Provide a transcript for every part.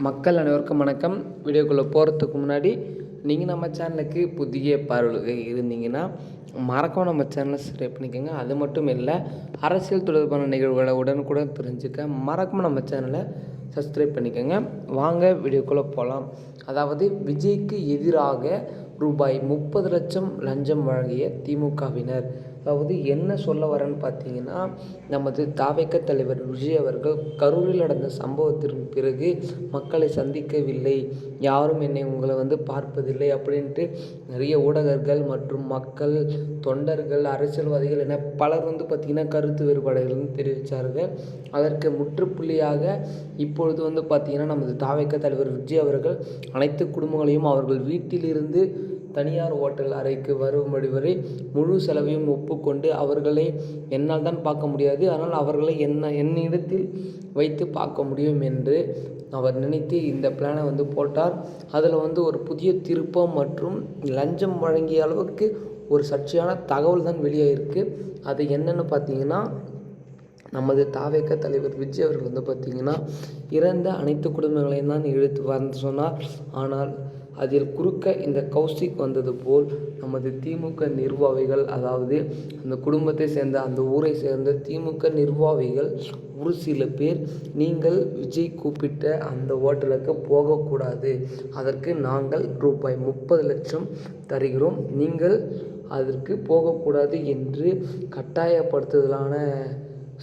மக்கள் அனைவருக்கும் வணக்கம். வீடியோக்குள்ளே போகிறதுக்கு முன்னாடி நீங்கள் நம்ம சேனலுக்கு புதிய பார்வையாளர்கள் இருந்தீங்கன்னா மறக்காம நம்ம சேனலை சப்ஸ்கிரைப் பண்ணிக்கோங்க. அது மட்டும் இல்லை, அரசியல் தொடர்பான நிகழ்வுகளை உடனுக்குடன் தெரிஞ்சுக்க மறக்காம நம்ம சேனலை சப்ஸ்கிரைப் பண்ணிக்கோங்க. வாங்க வீடியோக்குள்ளே போகலாம். அதாவது விஜய்க்கு எதிராக ரூபாய் 30 லட்சம் லஞ்சம் வழங்கிய திமுகவினர். அதாவது என்ன சொல்ல வரேன்னு பார்த்தீங்கன்னா, நமது தாவேக தலைவர் விஜய் அவர்கள் கரூரில் நடந்த சம்பவத்திற்கு பிறகு மக்களை சந்திக்கவில்லை, யாரும் என்னை உங்களை பார்ப்பதில்லை அப்படின்ட்டு நிறைய ஊடகர்கள் மற்றும் மக்கள், தொண்டர்கள், அரசியல்வாதிகள் என பலர் பார்த்திங்கன்னா கருத்து வேறுபாடுகள் தெரிவித்தார்கள். அதற்கு முற்றுப்புள்ளியாக இப்பொழுது பார்த்திங்கன்னா நமது தாவேக தலைவர் விஜய் அவர்கள் அனைத்து குடும்பங்களையும் அவர்கள் வீட்டிலிருந்து தனியார் ஓட்டல் அறைக்கு வரும்படி வரை முழு செலவையும் ஒப்புக்கொண்டு அவர்களை என்னால் தான் பார்க்க முடியாது, ஆனால் அவர்களை என்னிடத்தில் வைத்து பார்க்க முடியும் என்று அவர் நினைத்து இந்த பிளானை போட்டார். அதில் ஒரு புதிய திருப்பம் மற்றும் லஞ்சம் வழங்கிய அளவுக்கு ஒரு சர்ச்சையான தகவல் தான் வெளியாகிருக்கு. அது என்னென்னு பார்த்தீங்கன்னா, நமது தாவேக தலைவர் விஜய் அவர்கள் பார்த்திங்கன்னா இறந்த அனைத்து குடும்பங்களையும் தான் இழுத்து வந்து சொன்னார். ஆனால் அதில் குறுக்க இந்த கௌசிக் வந்தது போல் நமது திமுக நிர்வாகிகள், அதாவது அந்த குடும்பத்தை சேர்ந்த அந்த ஊரை சேர்ந்த திமுக நிர்வாகிகள் ஒரு சில பேர், நீங்கள் விஜய் கூப்பிட்ட அந்த ஹோட்டலுக்கு போகக்கூடாது, அதற்கு நாங்கள் ரூபாய் 30 லட்சம் தருகிறோம், நீங்கள் அதற்கு போகக்கூடாது என்று கட்டாயப்படுத்துதலான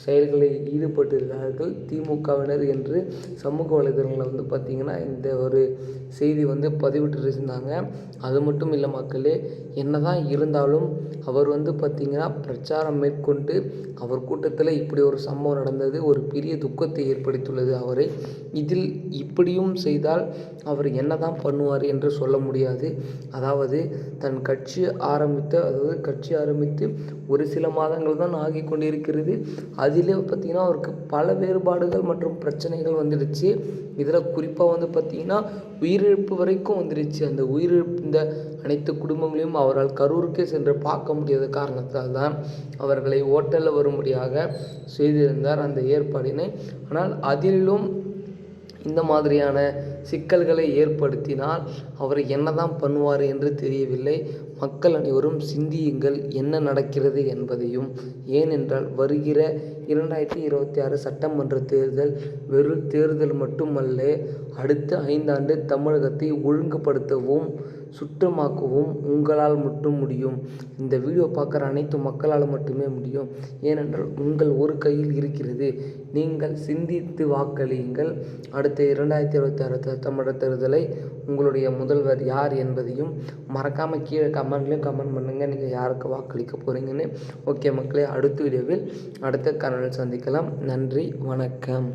செயல்களில் ஈடுபட்டிருக்கிறார்கள் திமுகவினர் என்று சமூக வலைதளங்களில் பார்த்திங்கன்னா இந்த ஒரு செய்தி பதிவிட்டிருந்தாங்க. அது மட்டும் இல்லை மக்களே, என்னதான் இருந்தாலும் அவர் பார்த்திங்கன்னா பிரச்சாரம் மேற்கொண்டு அவர் கூட்டத்தில் இப்படி ஒரு சம்பவம் நடந்தது ஒரு பெரிய துக்கத்தை ஏற்படுத்தியுள்ளது அவரை. இதில் இப்படியும் செய்தால் அவர் என்ன தான் பண்ணுவார் என்று சொல்ல முடியாது. அதாவது தன் கட்சி ஆரம்பித்து ஒரு சில மாதங்கள் தான் ஆகி கொண்டிருக்கிறது. அதிலே பார்த்திங்கன்னா அவருக்கு பல வேறுபாடுகள் மற்றும் பிரச்சனைகள் வந்துடுச்சு. இதில் குறிப்பாக பார்த்திங்கன்னா உயிரிழப்பு வரைக்கும் வந்துடுச்சு. அந்த உயிரிழப்பு இந்த அனைத்து குடும்பங்களையும் அவரால் கரூருக்கே சென்று பார்க்க முடியாத காரணத்தால் தான் அவர்களை ஓட்டலில் வரும்படியாக செய்திருந்தார் அந்த ஏற்பாடினை. ஆனால் அதிலும் இந்த மாதிரியான சிக்கல்களை ஏற்படுத்தினால் அவர் என்ன தான் பண்ணுவார் என்று தெரியவில்லை. மக்கள் அனைவரும் சிந்தியுங்கள் என்ன நடக்கிறது என்பதையும். ஏனென்றால் வருகிற 2026 சட்டமன்ற தேர்தல் வெறும் தேர்தல் மட்டுமல்ல, அடுத்த 5 ஆண்டு தமிழகத்தை ஒழுங்குபடுத்தவும் சுத்தமாக்கவும் உங்களால் மட்டும் முடியும். இந்த வீடியோ பார்க்குற அனைத்து மக்களால் மட்டுமே முடியும். ஏனென்றால் உங்கள் ஒரு கையில் இருக்கிறது. நீங்கள் சிந்தித்து வாக்களியுங்கள். அடுத்த 2026 சட்டமன்ற தேர்தலை உங்களுடைய முதல்வர் யார் என்பதையும் மறக்காமல் கீழே கமெண்ட்லேயும் கமெண்ட் பண்ணுங்கள், நீங்கள் யாருக்கு வாக்களிக்க போகிறீங்கன்னு. ஓகே மக்களே, அடுத்த வீடியோவில் அடுத்த காணொளியில் சந்திக்கலாம். நன்றி, வணக்கம்.